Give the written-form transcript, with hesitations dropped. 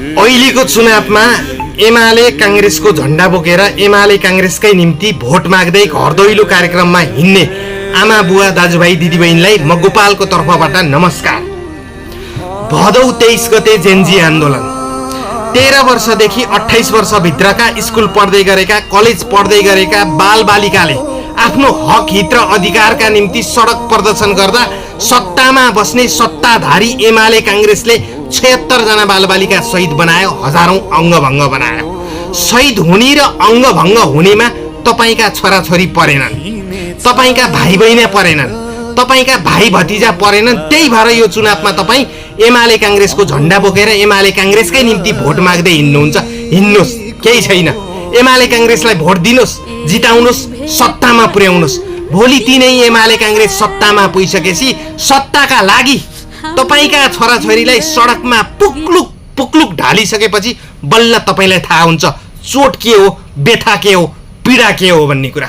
अहिलेको चुनावमा एमाले कांग्रेसको झण्डा बोकेर एमाले कांग्रेसकै निम्ति भोट माग्दै घर दैलो कार्यक्रममा हिँड्ने आमा बुवा दाजुभाइ दिदीबहिनीलाई म गोपालको तर्फबाट नमस्कार। भदौ 23 गते जेनजी आन्दोलन 13 वर्षदेखि 28 वर्षभित्रका स्कुल पढ्दै गरेका कलेज पढ्दै गरेका बालबालिकाले आफ्नो हक हित र अधिकारका निम्ति सडक प्रदर्शन गर्दा सत्तामा बस्ने सत्ताधारी एमाले कांग्रेसले 76 जना बालबालिका शहीद बनायो, हजारौं अङ्गभङ्ग बनायो। शहीद हुने र अङ्गभङ्ग हुनेमा तपाईका छोराछोरी परेनन्, तपाईका भाइ बहिनी परेनन्, तपाईका भाइ भतिजा परेनन्। त्यही भएर यो चुनावमा तपाई एमाले कांग्रेसको झण्डा बोकेर एमाले कांग्रेसकै निम्ति भोट माग्दै हिँड्नुहुन्छ। हिँड्नुस्, केही छैन। एमाले कांग्रेसलाई भोट दिनुस्, जिताउनुस्, सत्तामा पुर्याउनुस्। भोलि तिनै एमाले कांग्रेस सत्तामा पुगिसकेपछि सत्ताका लागि तपाईका छोराछोरीलाई सडकमा पुक्लुक पुक्लुक ढालिसकेपछि बल्ल तपाईलाई थाहा हुन्छ चोट के हो, व्यथा के हो, पीडा के हो भन्ने कुरा।